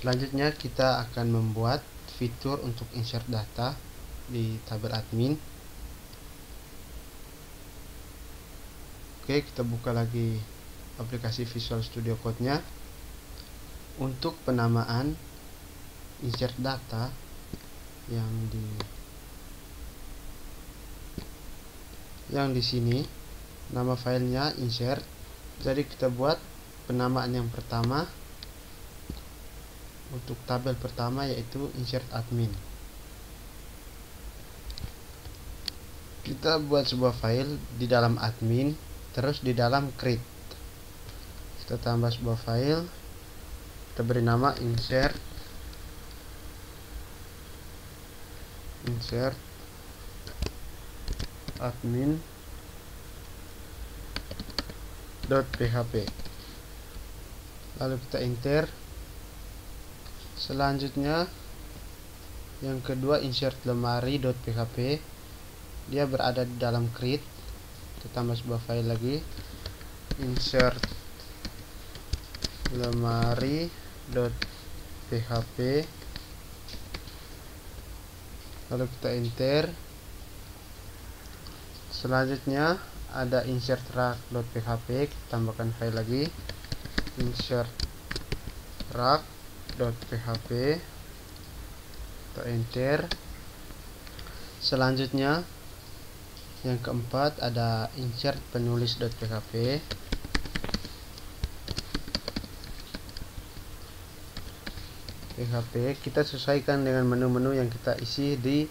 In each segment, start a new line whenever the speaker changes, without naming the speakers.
Selanjutnya kita akan membuat fitur untuk insert data di tabel admin. Oke, kita buka lagi aplikasi Visual Studio Code-nya. Untuk penamaan insert data yang di sini, nama filenya insert. Jadi kita buat penamaan yang pertama untuk tabel pertama, yaitu insert admin. Kita buat sebuah file di dalam admin, terus di dalam create kita tambah sebuah file, kita beri nama insert admin.php, lalu kita enter. Selanjutnya yang kedua, insert lemari.php, dia berada di dalam create. Kita tambah sebuah file lagi, insert lemari.php, lalu kita enter. Selanjutnya ada insert rak.php, kita tambahkan file lagi, insert rak.php, kita enter. Selanjutnya yang keempat ada insert penulis.php. Kita sesuaikan dengan menu-menu yang kita isi di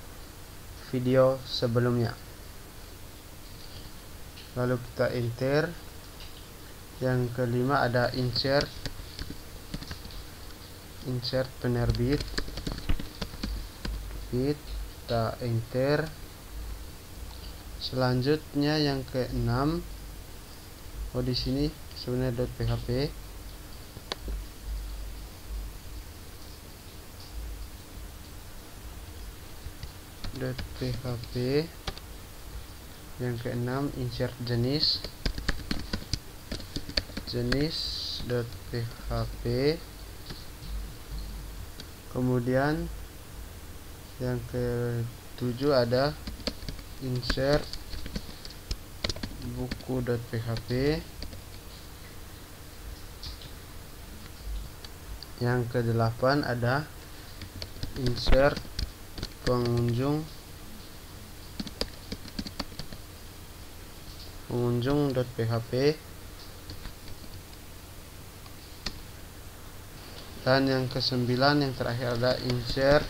video sebelumnya. Lalu kita enter. Yang kelima ada insert penerbit. Kita enter. Selanjutnya yang keenam, di sini sebenarnya .php. Yang keenam, insert jenis.php. Kemudian yang ketujuh ada insert buku.php. Yang kedelapan ada insert pengunjung.php. Dan yang kesembilan, yang terakhir, ada insert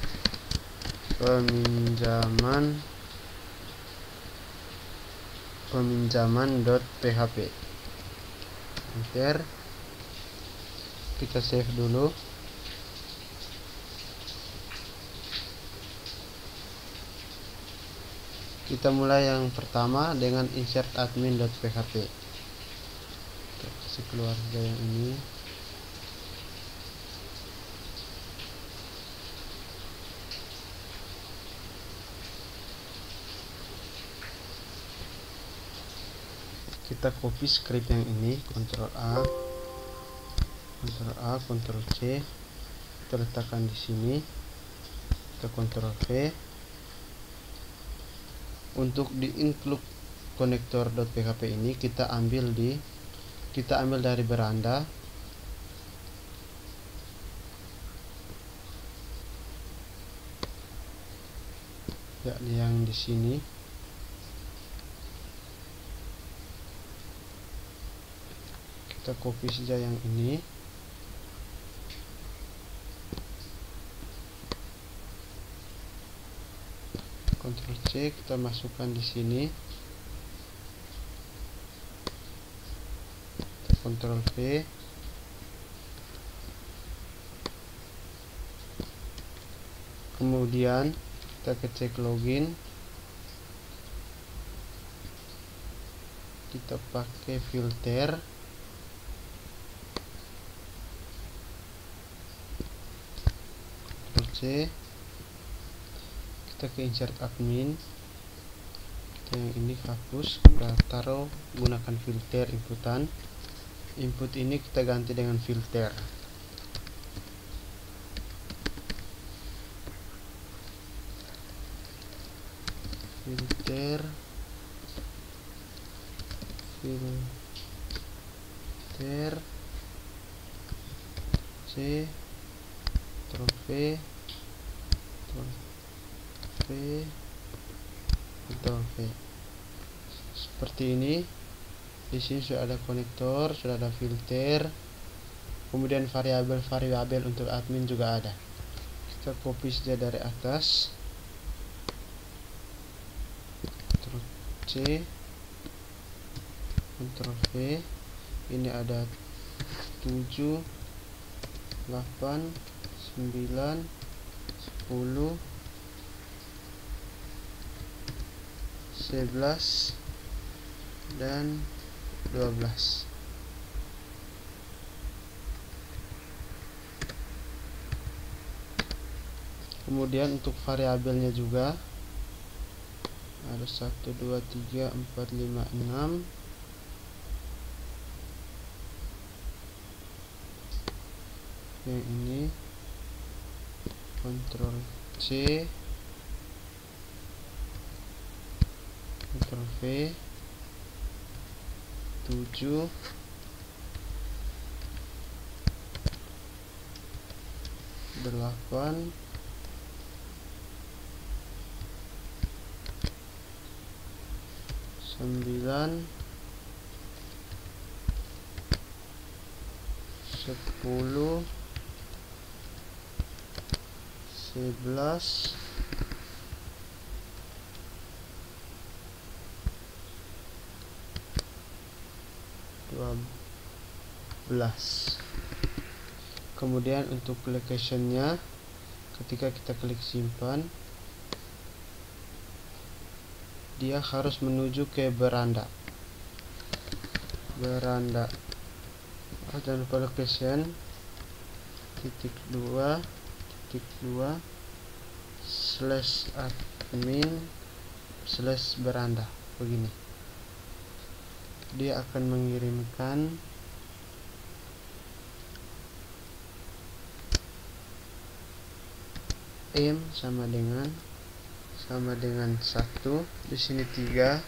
peminjaman.php. Enter. Kita save dulu. Kita mulai yang pertama dengan insert admin.php. Kita kasih keluar saja yang ini. Kita copy script yang ini, Ctrl A, Ctrl C, kita letakkan di sini. Kita Ctrl V. Untuk di include connector.php ini kita ambil dari beranda. Yakni yang di sini. Kita copy saja yang ini. Ctrl C, kita masukkan di sini. Kita Ctrl V. Kemudian kita cek login. Kita pakai filter. Ctrl C. Kita ke insert admin. Kita yang ini hapus, kita taruh gunakan filter inputan. Input ini kita ganti dengan filter. Filter C, Ctrl V, Ctrl V. Seperti ini. Di sini sudah ada konektor, sudah ada filter, kemudian variabel untuk admin juga ada. Kita copy saja dari atas, Ctrl C, Ctrl V. Ini ada 7, 8, 9, 10, 11, dan 12. Kemudian untuk variabelnya juga ada 1, 2, 3, 4, 5, 6. Yang ini Ctrl C, Ctrl V, 7, 8, 9, 10, 11, 12. Kemudian untuk location-nya, ketika kita klik simpan, dia harus menuju ke beranda. Jangan lupa location /admin/beranda. Begini. Dia akan mengirimkan M sama dengan 1. Di sini 3.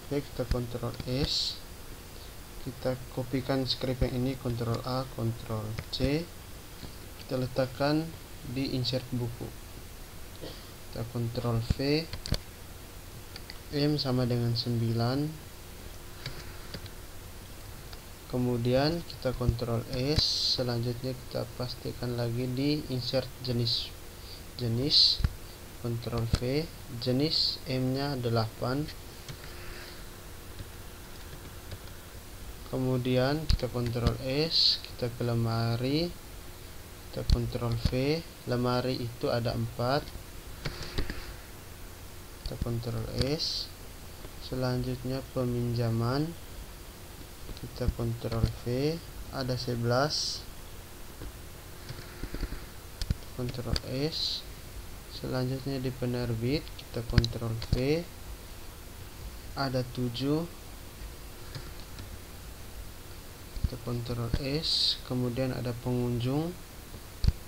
Oke, kita Ctrl S. Kita kopikan script yang ini, Ctrl A, Ctrl C. Kita letakkan di insert buku. Kita Ctrl V. M sama dengan 9. Kemudian kita Ctrl S. Selanjutnya kita pastikan lagi di insert jenis. Ctrl V, jenis M nya 8. Kemudian kita Ctrl S, kita ke lemari, kita Ctrl V. Lemari itu ada 4. Kita Ctrl S. Selanjutnya peminjaman, kita Ctrl V, ada 11. Ctrl S. Selanjutnya di penerbit, kita Ctrl V, ada 7. Kita Ctrl S. Kemudian ada pengunjung,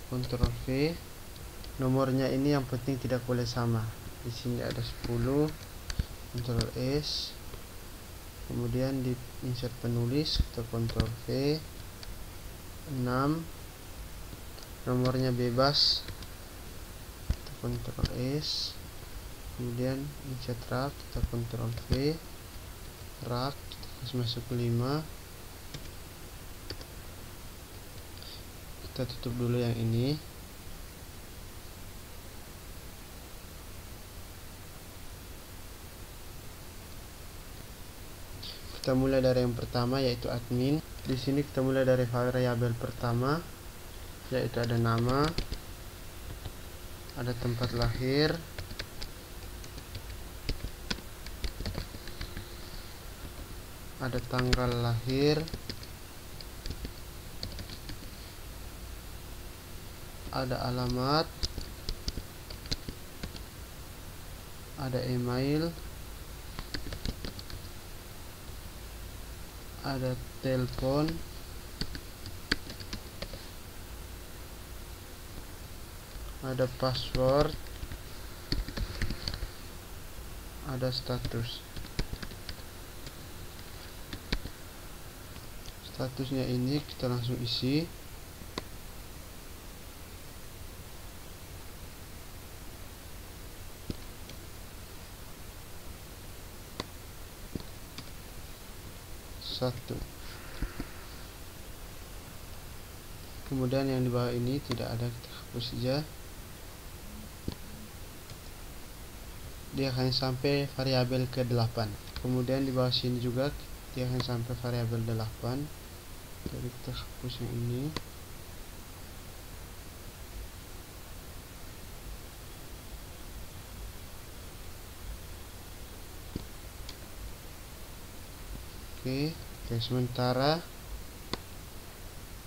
Ctrl V. Nomornya ini yang penting tidak boleh sama. Di sini ada 10. Ctrl S. Kemudian di insert penulis, kita Ctrl V, 6. Nomornya bebas, kita Ctrl S. Kemudian insert rak, kita Ctrl V, rak, kita kasih masuk 5. Kita tutup dulu yang ini. Kita mulai dari yang pertama, yaitu admin. Di sini kita mulai dari variabel pertama, yaitu ada nama, ada tempat lahir, ada tanggal lahir, ada alamat, ada email, ada telepon, ada password, ada status. Statusnya ini kita langsung isi. Satu. Kemudian yang di bawah ini tidak ada, kita hapus saja. Dia akan sampai variabel ke-8. Kemudian di bawah sini juga dia akan sampai variabel 8. Jadi kita hapus yang ini. Oke, sementara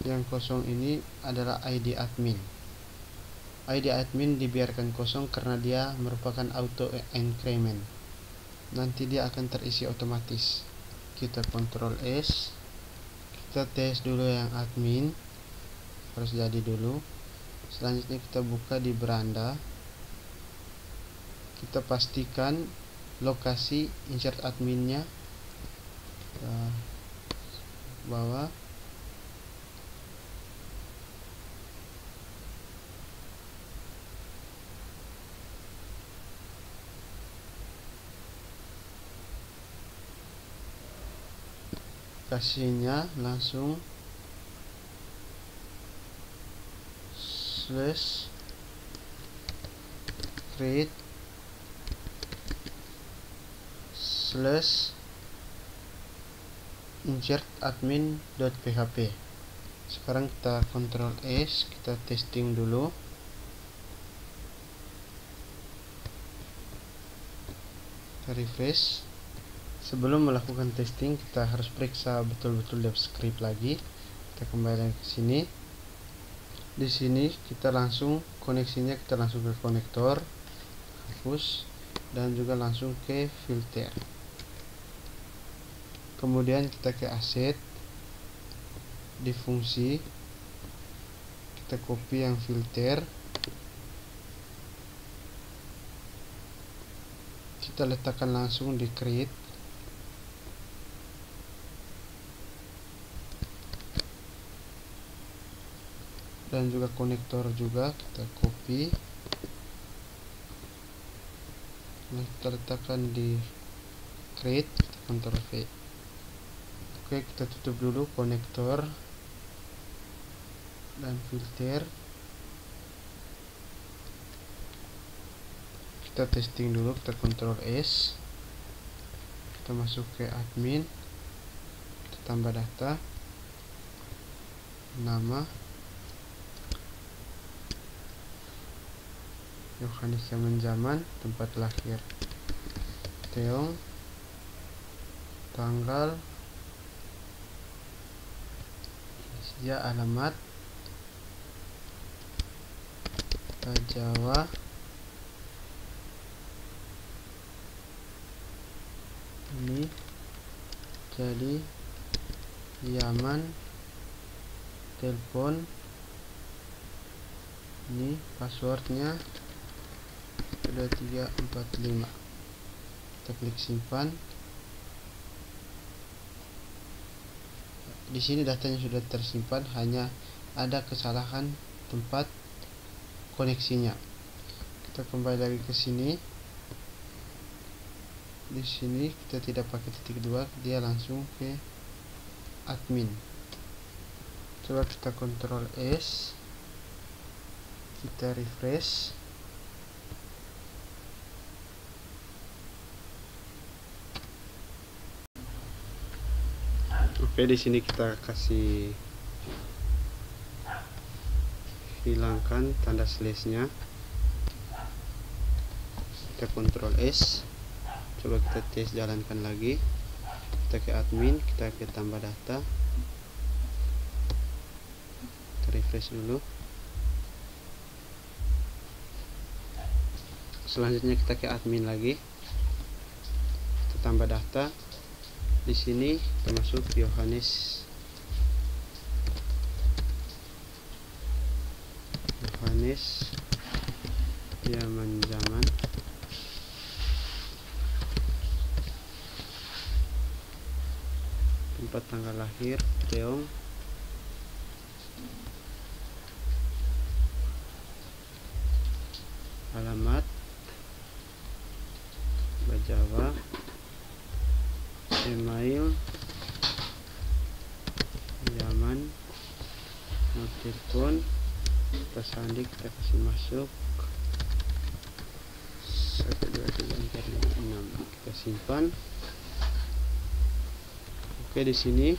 yang kosong ini adalah ID admin. ID admin dibiarkan kosong karena dia merupakan auto increment. Nanti dia akan terisi otomatis. Kita Ctrl S, kita tes dulu yang admin, harus jadi dulu. Selanjutnya kita buka di beranda, kita pastikan lokasi insert adminnya bawah. Kasihnya langsung /create /insert admin.php. Sekarang kita Ctrl S, kita testing dulu. Kita refresh. Sebelum melakukan testing, kita harus periksa betul-betul DevScript lagi. Kita kembali ke sini. Di sini kita langsung koneksinya, kita langsung ke konektor, hapus, dan juga langsung ke filter. Kemudian kita ke aset, di fungsi kita copy yang filter, kita letakkan langsung di create, dan juga konektor juga kita copy, kita letakkan di create, kita Ctrl V. Oke, kita tutup dulu konektor dan filter. Kita testing dulu, kita Ctrl S, kita masuk ke admin, kita tambah data, nama Yohanes Zaman, tempat lahir Teong, tanggal, ya alamat Jawa, ini jadi Yaman, telepon, ini passwordnya sudah 345. Kita klik simpan. Di sini datanya sudah tersimpan, hanya ada kesalahan tempat koneksinya. Kita kembali lagi ke sini. Di sini kita tidak pakai titik 2, dia langsung ke admin. Coba kita Ctrl S, kita refresh. Oke, di sini kita kasih hilangkan tanda slashnya. Kita Ctrl S, coba kita tes jalankan lagi. Kita ke admin, kita ke tambah data, kita refresh dulu. Selanjutnya kita ke admin lagi, kita tambah data, Di sini kita masuk Yohanes zaman tempat tanggal lahir Teong, alamat Bajawa, email, zaman, nomor telepon, kita sandi, kita kasih masuk 1 2 3 4 5 6, kita simpan. Oke, di sini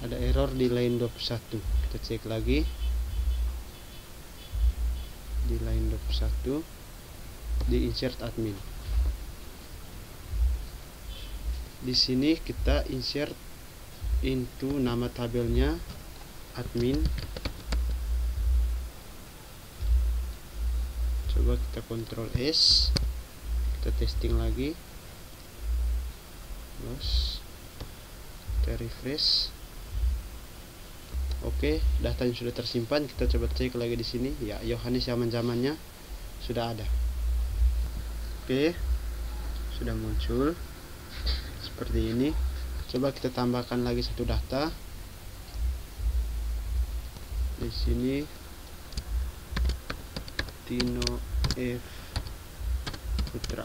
ada error di line 21. Kita cek lagi di line 21 di insert admin. Di sini kita insert into nama tabelnya admin. Coba kita Ctrl S, kita testing lagi. Terus kita refresh. Oke, datanya sudah tersimpan. Kita coba cek lagi di sini. Ya, Yohanes zamannya sudah ada. Oke, sudah muncul seperti ini. Coba kita tambahkan lagi satu data. Di sini Tino F Putra,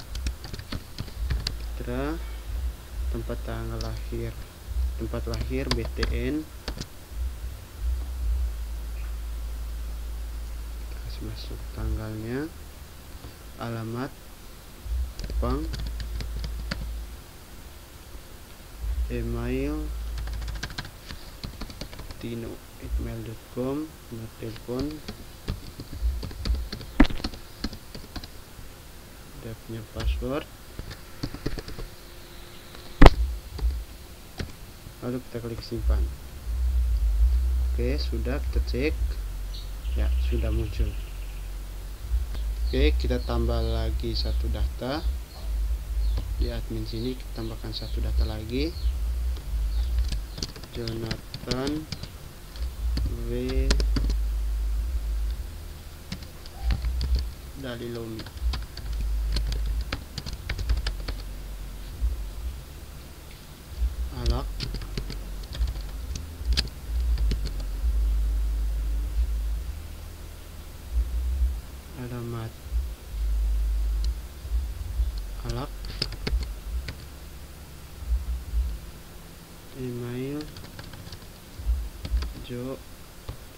tempat tanggal lahir, tempat lahir BTN, kasih masuk tanggalnya, alamat Jepang, email tino@mail.com, nomor telepon, dia punya password, lalu kita klik simpan. Oke, sudah, kita cek. Ya, sudah muncul. Oke, kita tambah lagi satu data di admin sini. Kita tambahkan satu data lagi, Jonathan W Dalilomi. Alak, alamat Alak, email Jo,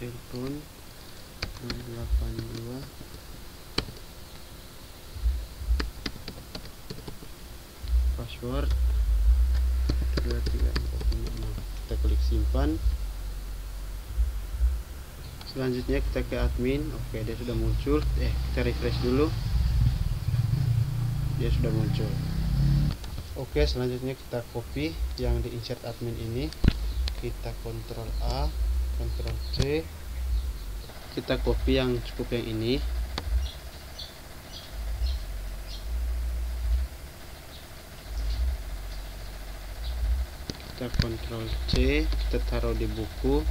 telepon 082, password 2345. Kita klik simpan. Selanjutnya kita ke admin. Oke, dia sudah muncul. Kita refresh dulu. Dia sudah muncul. Oke, selanjutnya kita copy yang di insert admin ini. Kita Ctrl A, Ctrl C. Kita copy yang cukup yang ini. Kita Ctrl C, kita taruh di buku.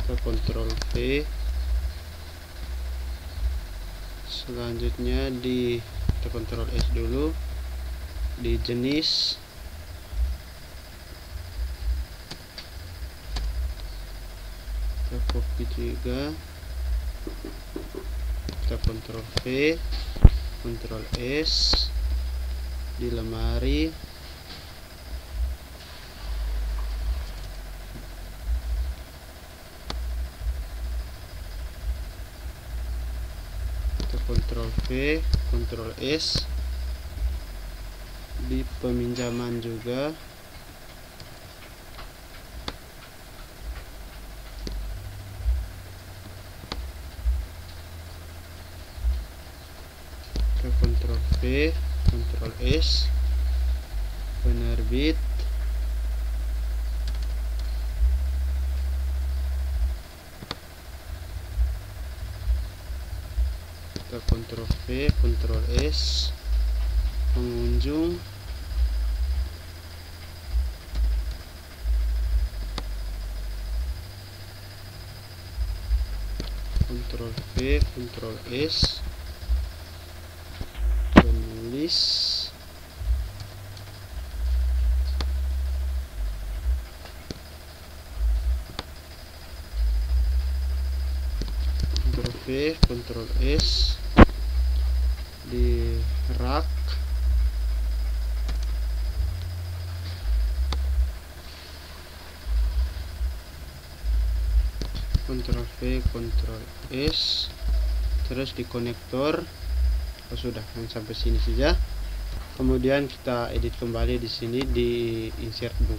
Kita Ctrl V. Selanjutnya kita Ctrl S dulu. Di jenis kita copy juga, kita Ctrl V, Ctrl S, di lemari kita Ctrl V, Ctrl S, di peminjaman juga kita Ctrl V, V, Ctrl S, penerbit, kita Ctrl V, Ctrl S, pengunjung, Ctrl V, Ctrl S, penulis, Ctrl V, Ctrl S, di rak, Ctrl V, Ctrl S, terus di konektor. Oh, sudah, sampai sini saja. Kemudian kita edit kembali di sini di insert book.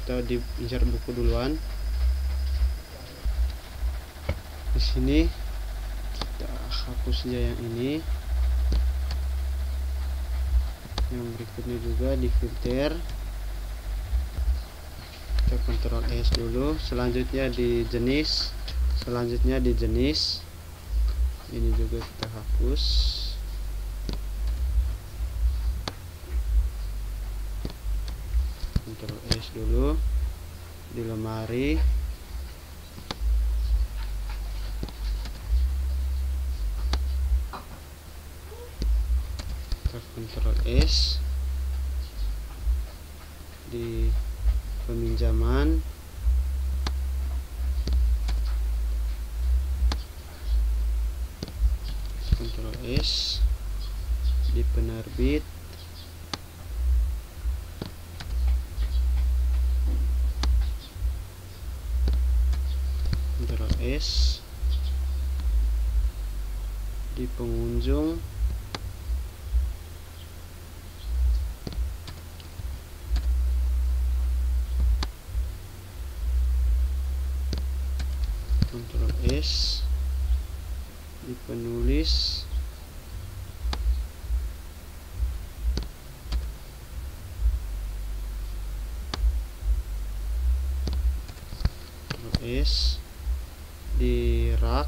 Kita di insert buku duluan. Di sini kita hapus saja yang ini. Yang berikutnya juga di filter. Kita Ctrl S dulu. Selanjutnya di jenis. Ini juga kita hapus. Ctrl S dulu. Di lemari. Ctrl S, di peminjaman, Ctrl S, di penerbit, Ctrl S, di pengunjung, Ctrl S, di penulis, Ctrl S, di rak,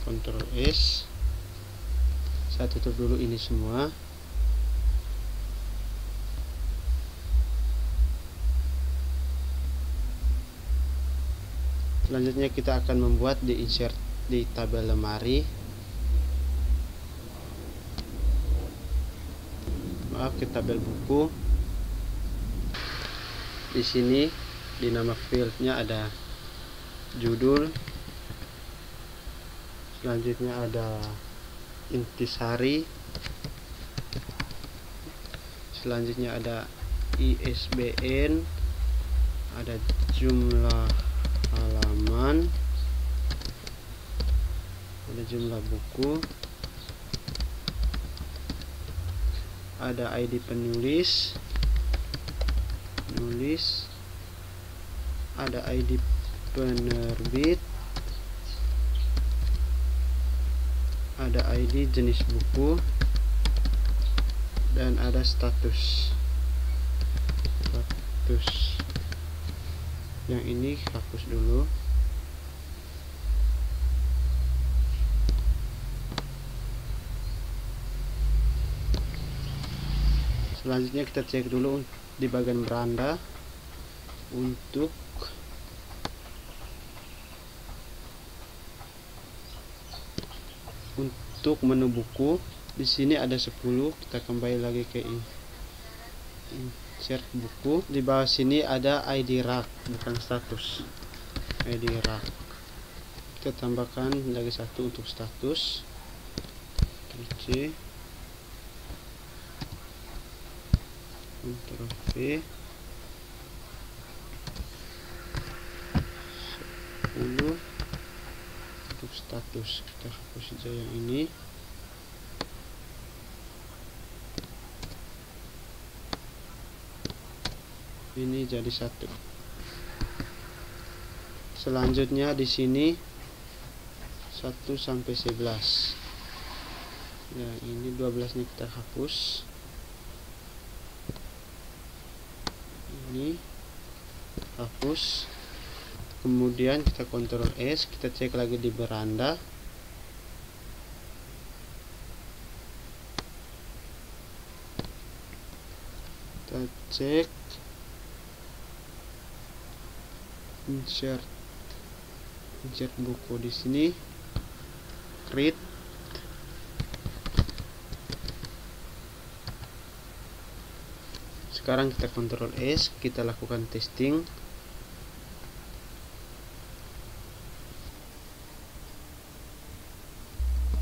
Ctrl S. Saya tutup dulu ini semua. Selanjutnya kita akan membuat di insert di tabel lemari. Maaf, ke tabel buku. Di sini di nama fieldnya ada judul. Selanjutnya ada intisari. Selanjutnya ada ISBN, ada jumlah halaman, ada jumlah buku, ada ID penulis, ada ID penerbit, ada ID jenis buku, dan ada status. Yang ini hapus dulu. Selanjutnya kita cek dulu di bagian beranda untuk menu buku. Di sini ada 10. Kita kembali lagi ke insert buku. Di bawah sini ada ID rak, bukan status. ID rak. Kita tambahkan lagi satu untuk status. C, Ctrl V, 10 untuk status. Kita hapus saja yang ini. Ini jadi 1. Selanjutnya di sini 1 sampai 11. Ya, ini 12 nya kita hapus. Ini hapus. Kemudian kita Ctrl S, kita cek lagi di beranda. Kita cek insert buku di sini, read. Sekarang kita Ctrl S, kita lakukan testing.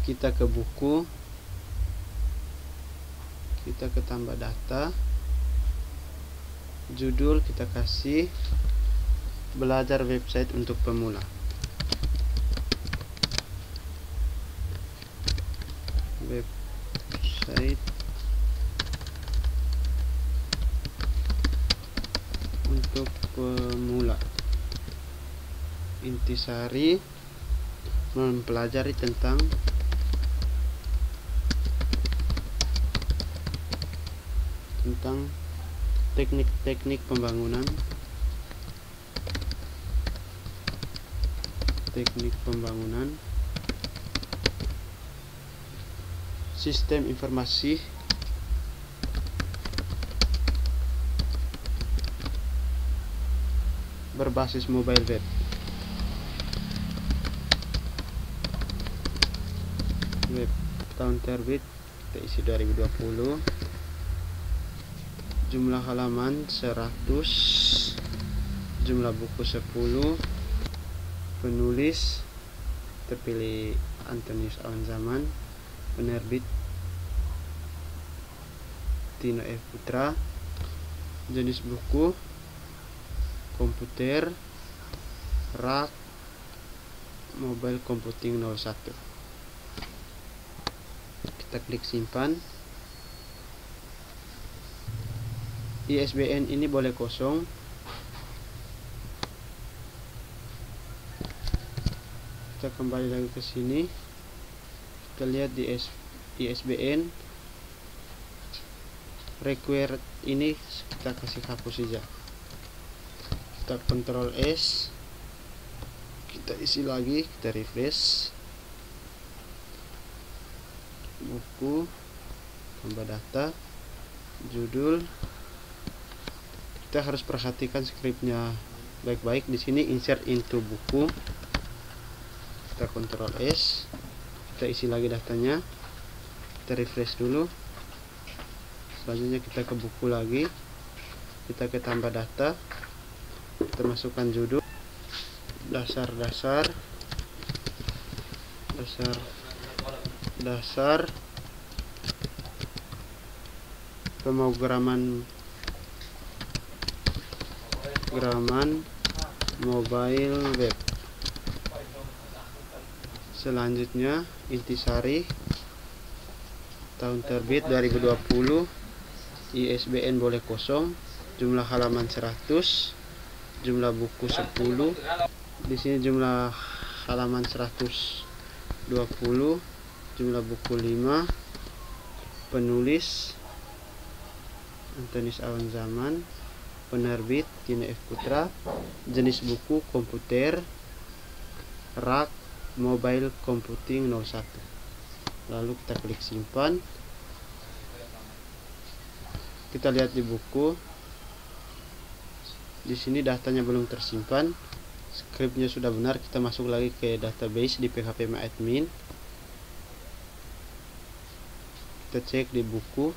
Kita ke buku, kita ke tambah data, judul kita kasih belajar website untuk pemula. Website untuk pemula. Intisari mempelajari tentang teknik-teknik pembangunan, sistem informasi berbasis mobile web. Tahun terbit kita isi 2020. Jumlah halaman 100, jumlah buku 10, penulis terpilih Antonius Awan Zaman, penerbit Tino F. Putra, jenis buku komputer, rak, mobile computing 01. Kita klik simpan. ISBN ini boleh kosong. Kita kembali lagi ke sini. Kita lihat di ISBN required ini kita kasih hapus saja. Kita Ctrl S, kita isi lagi, kita refresh. Buku, tambah data, judul. Kita harus perhatikan skripnya baik-baik. Di sini insert into buku. Kita Ctrl S, kita isi lagi datanya, kita refresh dulu. Selanjutnya kita ke buku lagi, kita ke tambah data, kita masukkan judul dasar pemrograman mobile web. Selanjutnya intisari tahun terbit 2020, ISBN boleh kosong, jumlah halaman 100, jumlah buku 10. Di sini jumlah halaman 120, jumlah buku 5, penulis Antonius Awan Zaman, penerbit Tino F. Putra, jenis buku komputer, rak, mobile computing 01. Lalu kita klik simpan. Kita lihat di buku. Di sini datanya belum tersimpan. Skripnya sudah benar. Kita masuk lagi ke database di phpMyAdmin. Kita cek di buku.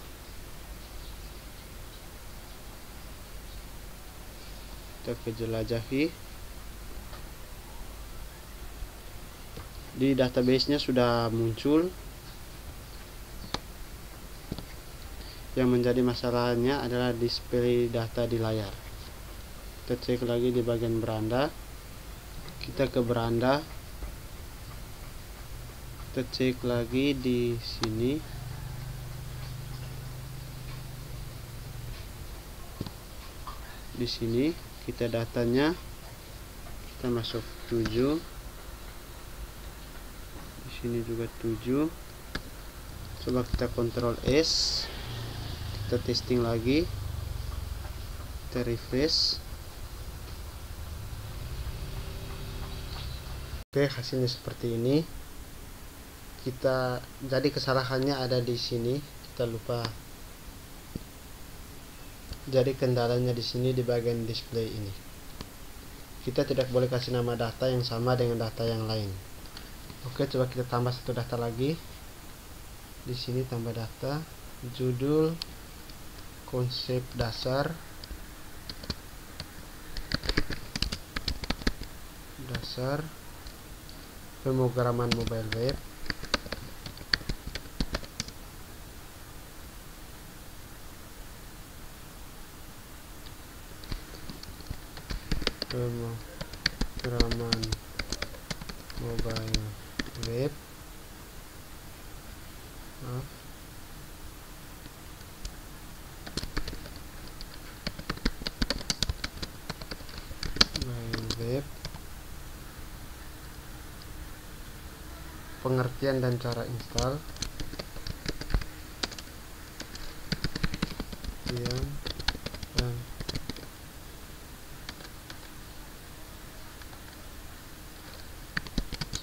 Kita ke jelajahi. Di database-nya sudah muncul. Yang menjadi masalahnya adalah display data di layar. Kita cek lagi di bagian beranda. Kita ke beranda. Kita cek lagi di sini. Di sini kita datanya kita masuk 7, di sini juga 7. Coba kita Ctrl S, kita testing lagi, kita refresh. Oke, hasilnya seperti ini. Jadi kesalahannya ada di sini, kita lupa. Jadi kendalanya di sini di bagian display ini. Kita tidak boleh kasih nama data yang sama dengan data yang lain. Oke, coba kita tambah satu data lagi. Di sini tambah data, judul, konsep dasar, pemrograman mobile web, pengertian dan cara install,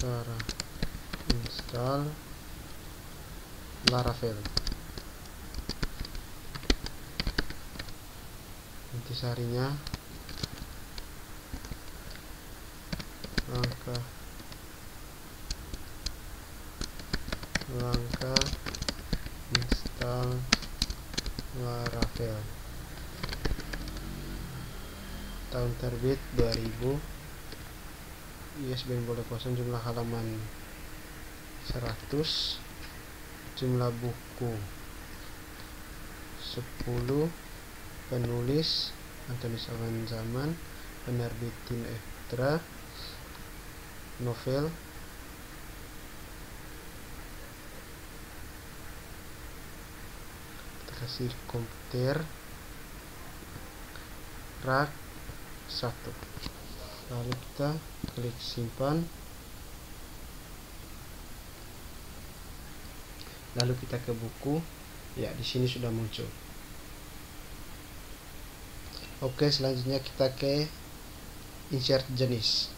dan cara install Laravel. Intisarinya langkah install Laravel. Tahun terbit 2000, ISBN boleh kosong, jumlah halaman 100, jumlah buku 10, penulis Antoni Zaman, penerbit Eftra, novel, kita kasih komputer, rak 1. Lalu kita klik simpan. Lalu kita ke buku. Ya, di sini sudah muncul. Oke, selanjutnya kita ke insert jenis.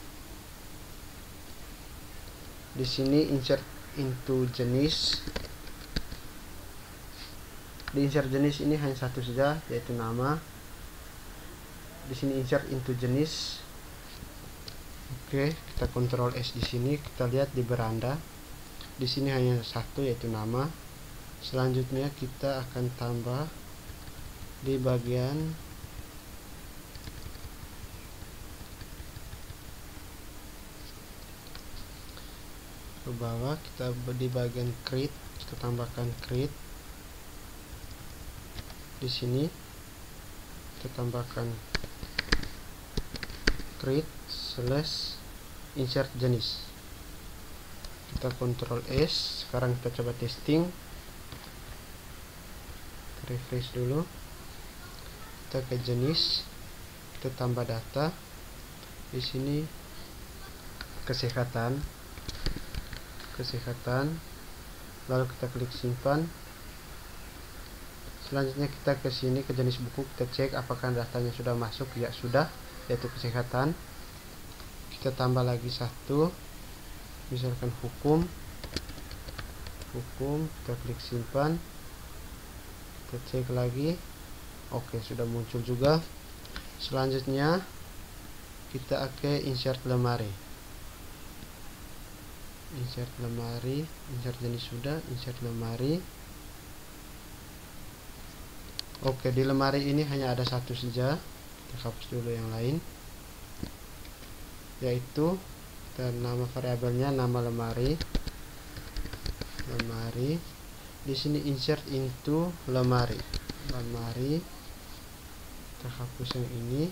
Di sini insert into jenis. Di insert jenis ini hanya satu saja, yaitu nama. Di sini insert into jenis. Oke, kita Ctrl S di sini. Kita lihat di beranda. Di sini hanya satu, yaitu nama. Selanjutnya kita akan tambah di bagian ke bawah, kita di bagian create, kita tambahkan create. Di sini kita tambahkan create slash insert jenis. Kita Ctrl S. Sekarang kita coba testing, refresh dulu. Kita ke jenis, kita tambah data. Di sini kesehatan, lalu kita klik simpan. Selanjutnya kita ke sini ke jenis buku, kita cek apakah datanya sudah masuk. Ya, sudah, yaitu kesehatan. Kita tambah lagi satu, misalkan hukum, kita klik simpan, kita cek lagi. Oke, sudah muncul juga. Selanjutnya kita ke insert lemari. Insert jenis sudah, insert lemari. Oke, di lemari ini hanya ada satu saja. Kita hapus dulu yang lain, yaitu nama variabelnya nama lemari. Di sini insert into lemari. Kita hapus yang ini.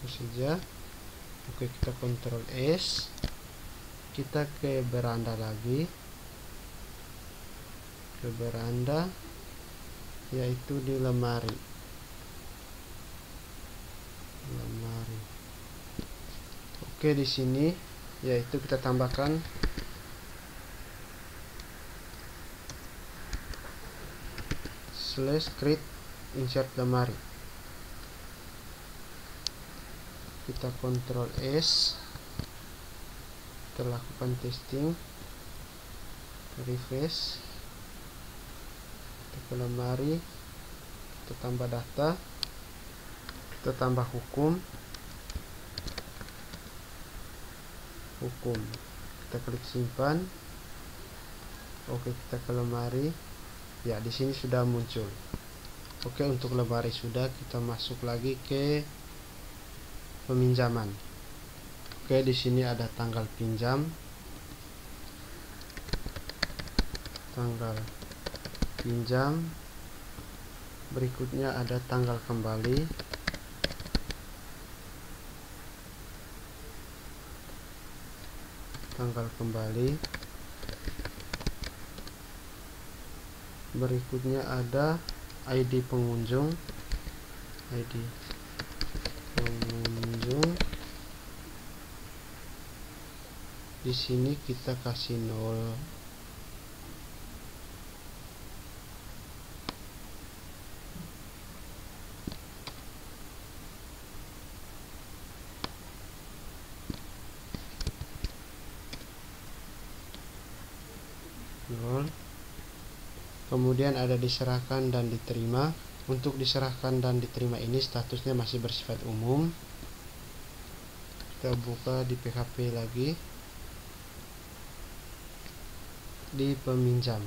Saja. Oke, kita Ctrl S. Kita ke beranda lagi. Yaitu di lemari. Oke, di sini yaitu kita tambahkan slash create insert lemari. Kita Ctrl S, kita lakukan testing, refresh, kita ke lemari, kita tambah data, kita tambah hukum, kita klik simpan. Oke, kita ke lemari. Ya, di sini sudah muncul. Oke, untuk lemari sudah, kita masuk lagi ke peminjaman. Oke, di sini ada tanggal pinjam, berikutnya ada tanggal kembali, berikutnya ada ID pengunjung, di sini kita kasih 0. Kemudian ada diserahkan dan diterima. Untuk diserahkan dan diterima ini statusnya masih bersifat umum. Kita buka di PHP lagi, di peminjam,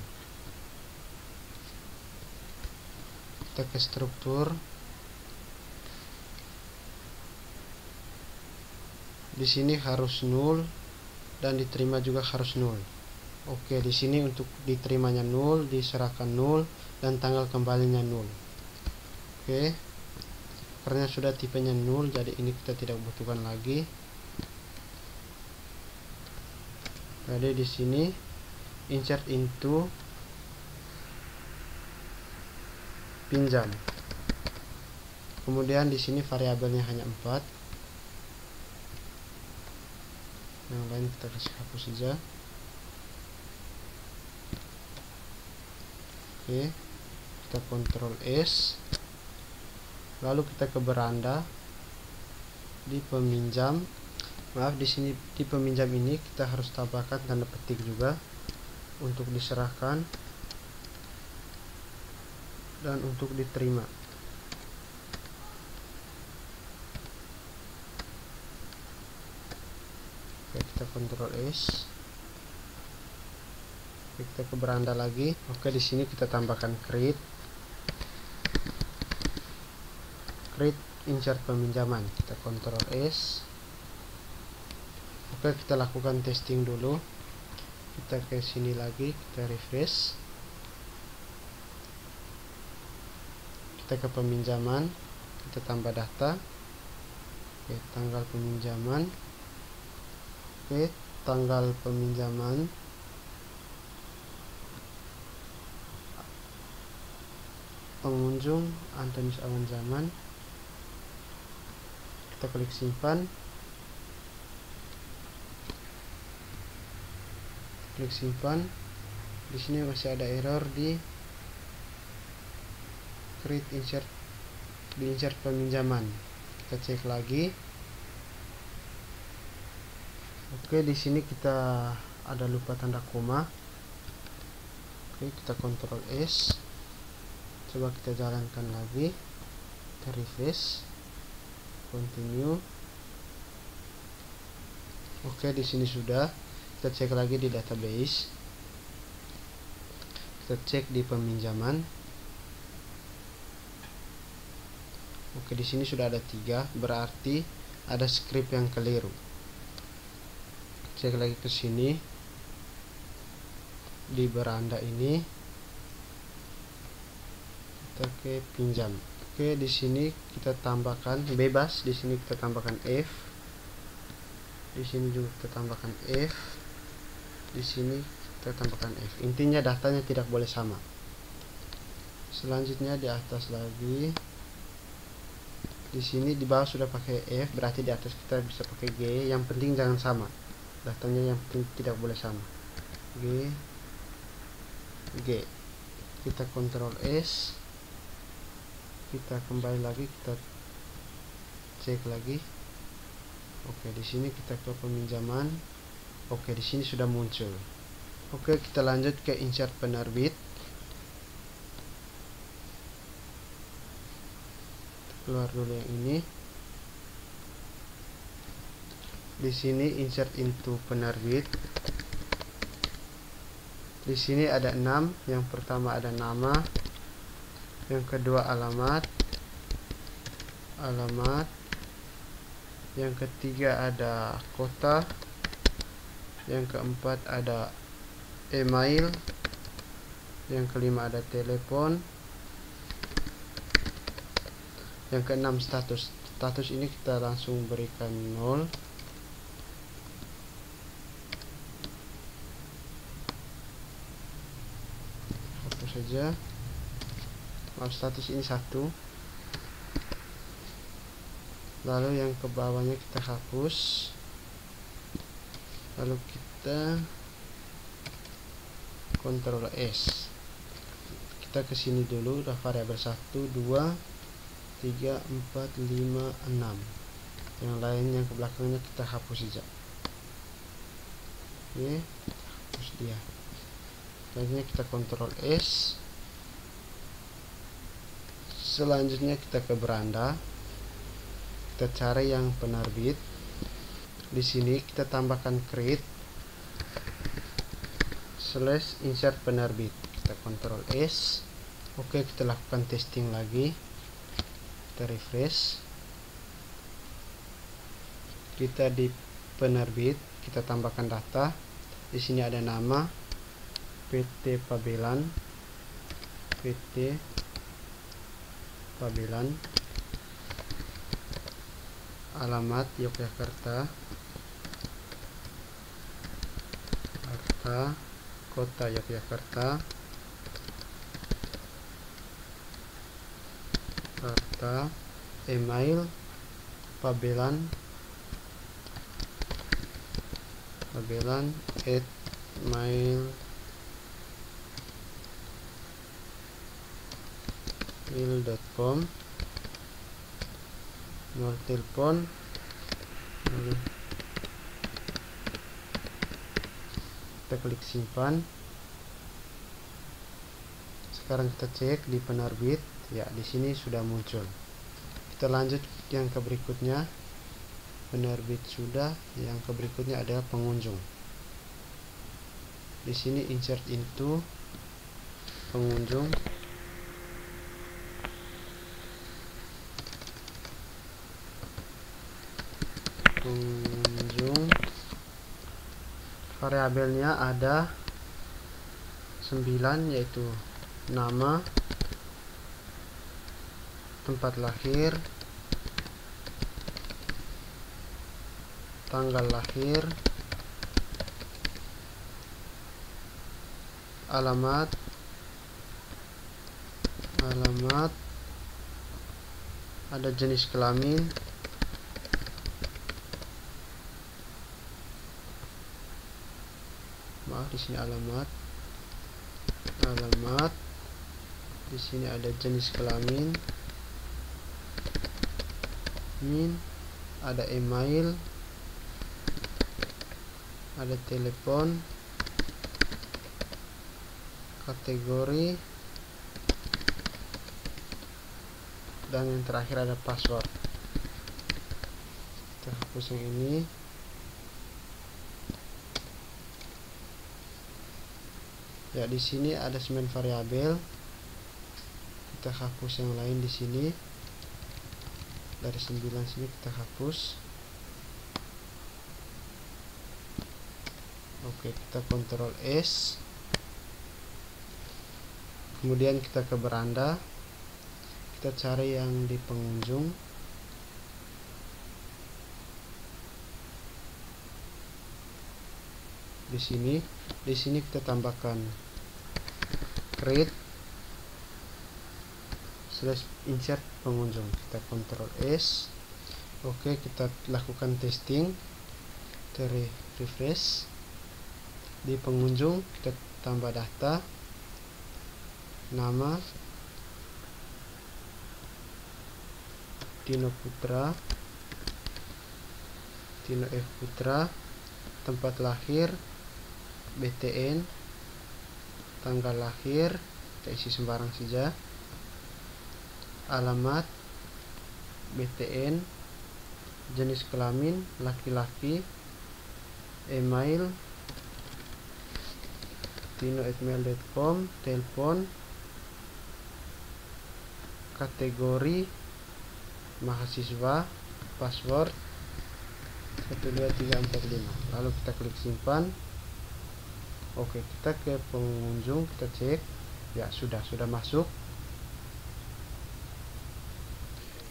kita ke struktur. Di sini harus 0 dan diterima juga harus 0. Oke, di sini untuk diterimanya 0, diserahkan 0, dan tanggal kembalinya 0. Oke, karena sudah tipenya 0, jadi ini kita tidak butuhkan lagi. Jadi di sini insert into pinjam. Kemudian di sini variabelnya hanya 4. Yang lain kita kasih hapus saja. Oke, kita Ctrl S, lalu kita ke beranda di peminjam. Maaf, di sini di peminjam ini kita harus tambahkan tanda petik juga untuk diserahkan dan untuk diterima. Oke, kita Ctrl S. Kita ke beranda lagi. Oke, di sini kita tambahkan create insert peminjaman. Kita Ctrl S. Oke, kita lakukan testing dulu. Kita ke sini lagi, kita refresh. Kita ke peminjaman, kita tambah data. Oke, tanggal peminjaman. Oke, tanggal peminjaman. Pengunjung Antonius Awanzaman. Kita klik simpan. Di sini masih ada error di create insert peminjaman. Kita cek lagi. Oke, di sini kita ada lupa tanda koma. Oke, kita Ctrl S. Coba kita jalankan lagi, kita refresh, continue. Oke, di sini sudah. Kita cek lagi di database. Kita cek di peminjaman. Oke, di sini sudah ada 3, berarti ada script yang keliru. Cek lagi ke sini di beranda ini. Kita ke pinjam. Oke, di sini kita tambahkan bebas. Di sini kita tambahkan F. Di sini juga kita tambahkan F. Di sini kita tambahkan F. Intinya datanya tidak boleh sama. Selanjutnya di atas lagi Di sini di bawah sudah pakai F, berarti di atas kita bisa pakai G. Yang penting jangan sama datanya, yang penting tidak boleh sama. G, kita Ctrl S, kita kembali lagi, kita cek lagi. Oke, di sini kita ke peminjaman. Oke, di sini sudah muncul. Oke, kita lanjut ke insert penerbit. Keluar dulu yang ini. Di sini insert into penerbit. Di sini ada 6. Yang pertama ada nama, yang kedua alamat, yang ketiga ada kota, yang keempat ada email, yang kelima ada telepon, yang keenam status. Status ini kita langsung berikan 0. Hapus saja. Status ini 1. Lalu yang ke bawahnya kita hapus. Lalu kita Ctrl S. Kita ke sini dulu, udah variabel 1, 2, 3, 4, 5, 6. Yang lain yang ke belakangnya kita hapus saja. Oke, hapus dia. Selanjutnya kita Ctrl S. Selanjutnya kita ke beranda. Kita cari yang penerbit. Di sini kita tambahkan create / insert penerbit. Kita Ctrl S. Oke, kita lakukan testing lagi. Kita refresh. Kita di penerbit, kita tambahkan data. Di sini ada nama PT Pabelan, alamat Yogyakarta, kota Yogyakarta, email pabelan@mail.com, nomor telepon. Kita klik simpan. Sekarang kita cek di penerbit. Ya, di sini sudah muncul. Kita lanjut yang ke berikutnya. Penerbit sudah, yang ke berikutnya adalah pengunjung. Di sini insert into pengunjung. Variabelnya ada 9, yaitu nama, tempat lahir, tanggal lahir, alamat, ada jenis kelamin, di sini alamat, di sini ada jenis kelamin, ada email, ada telepon, kategori, dan yang terakhir ada password. Kita hapus yang ini. Ya, di sini ada 9 variabel. Kita hapus yang lain di sini. Dari 9 sini kita hapus. Oke, kita Ctrl S. Kemudian kita ke beranda. Kita cari yang di pengunjung. Di sini kita tambahkan create sudah insert pengunjung, kita Ctrl S. Oke, kita lakukan testing, kita refresh. Di pengunjung kita tambah data, nama Tino Putra, Tino F Putra, tempat lahir BTN, tanggal lahir kita isi sembarang saja, alamat BTN, jenis kelamin laki-laki, email tino@mail.com, telepon, kategori mahasiswa, password 12345. Lalu kita klik simpan. Oke, kita ke pengunjung, kita cek. Ya, sudah masuk.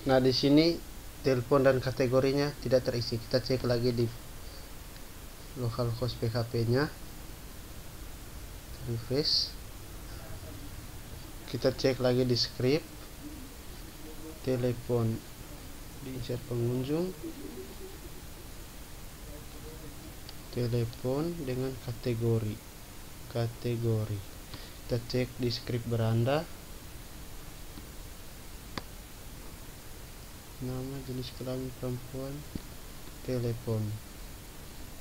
Nah, di sini telepon dan kategorinya tidak terisi. Kita cek lagi di localhost PHP-nya. Refresh. Kita cek lagi di script. Telepon di insert pengunjung. Telepon dengan kategori. Kita cek di script beranda. Nama, jenis kelamin perempuan, telepon,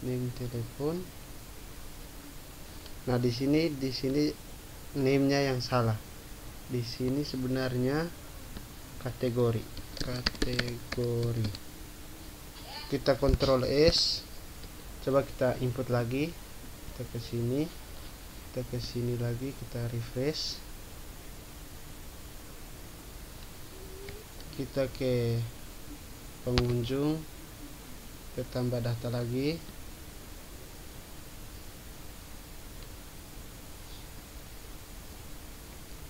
name telepon. Nah, di sini name-nya yang salah. Di sini sebenarnya kategori. Kita Ctrl S. Coba kita input lagi. Kita ke sini lagi, kita refresh. Kita ke pengunjung, kita tambah data lagi.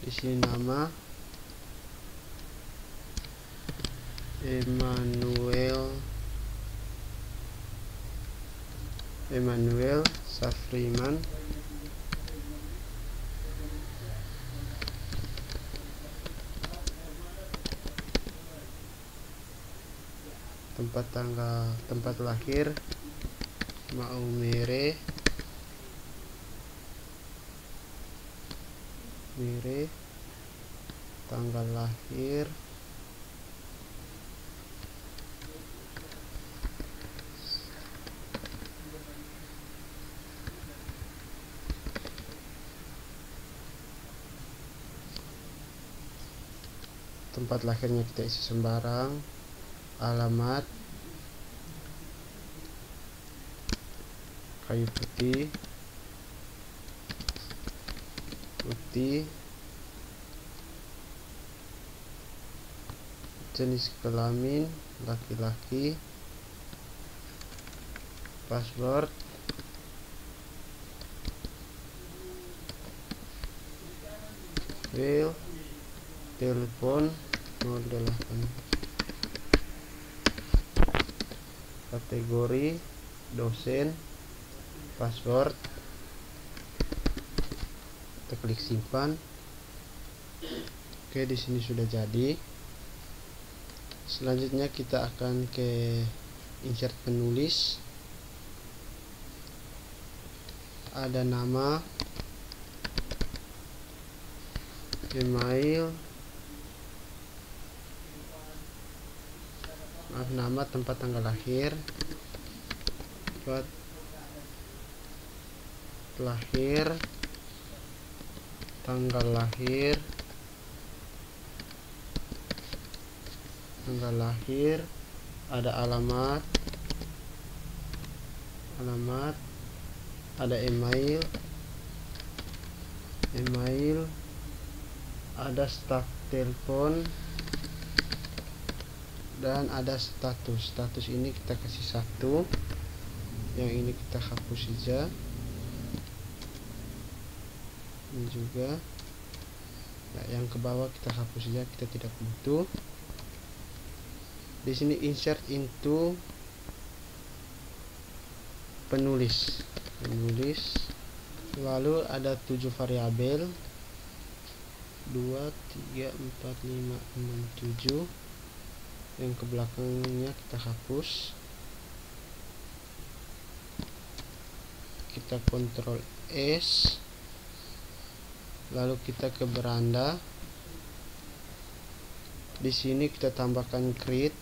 Di sini nama Emmanuel Safriman. Tempat lahir Maumere, tanggal lahir tempat lahirnya kita isi sembarang, alamat Kayu Putih, jenis kelamin laki-laki, password file, telepon 08, kategori dosen, password. Kita klik simpan. Oke, di sini sudah jadi. Selanjutnya kita akan ke insert penulis. Ada nama, email, nama, tempat tanggal lahir, tempat lahir, tanggal lahir, ada alamat, ada email, ada staf telepon, dan ada status. Ini kita kasih 1, yang ini kita hapus saja. Ini juga. Nah, yang ke bawah kita hapus saja, kita tidak butuh. Di sini insert into penulis. Lalu ada 7 variabel. 2, 3, 4, 5, 6, 7. Yang ke belakangnya kita hapus. Kita Ctrl S, lalu kita ke beranda. Di sini kita tambahkan create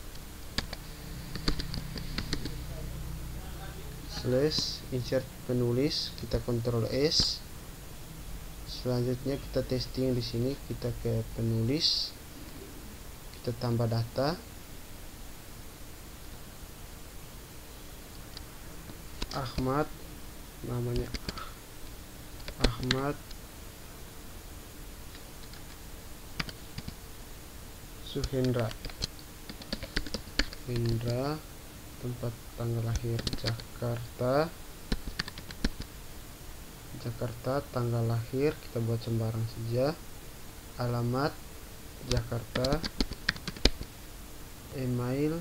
slash insert penulis, kita Ctrl S. Selanjutnya kita testing di sini, kita ke penulis, kita tambah data. Ahmad, namanya Ahmad Suhendra, tempat tanggal lahir Jakarta, tanggal lahir kita buat sembarang saja, alamat Jakarta, email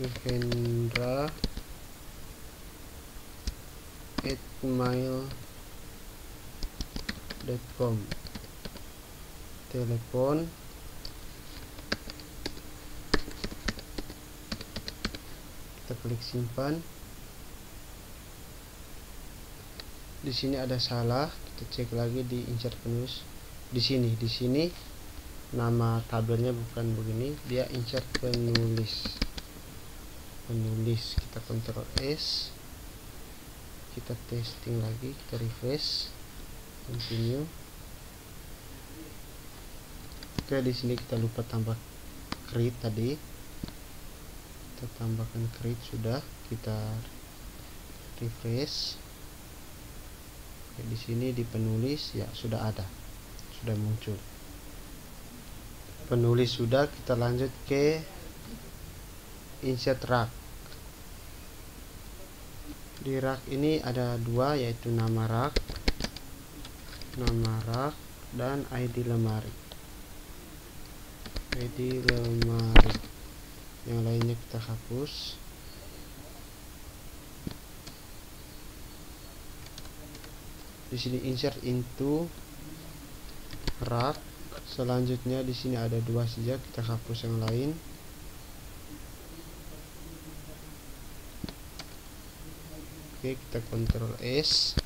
suhendra@gmail.com, telepon kita klik simpan. Di sini ada salah, kita cek lagi di insert penulis. Di sini nama tabelnya bukan begini, dia insert penulis. Kita Ctrl S, kita testing lagi, kita refresh, continue. Oke, di sini kita lupa tambah create tadi. Kita tambahkan create, sudah, kita refresh. Oke, di sini di penulis ya sudah ada, sudah muncul. Penulis sudah, kita lanjut ke insert rak. Di rak ini ada dua, yaitu nama rak dan ID lemari. Yang lainnya kita hapus. Di sini insert into rak. Selanjutnya di sini ada dua saja, kita hapus yang lain. Oke, kita Ctrl S,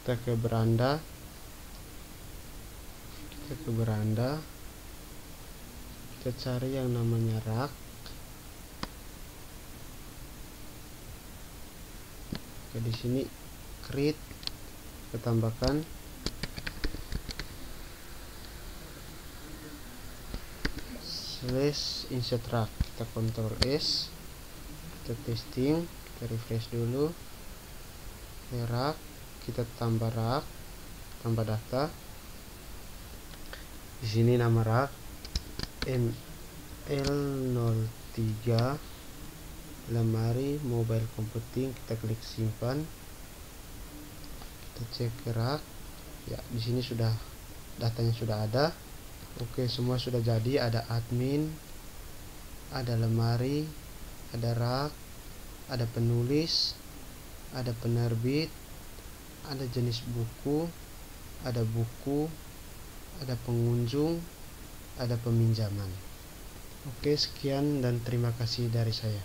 kita ke beranda, kita cari yang namanya rak. Oke, di sini create, kita tambahkan slash insert rak, kita Ctrl S, kita testing, kita refresh dulu. Rak, kita tambah data. Di sini nama rak ML03 lemari mobile computing, kita klik simpan. Kita cek rak, ya di sini sudah datanya sudah ada. Oke, semua sudah jadi. Ada admin, ada lemari, ada rak, ada penulis, ada penerbit, ada jenis buku, ada pengunjung, ada peminjaman. Oke, sekian dan terima kasih dari saya.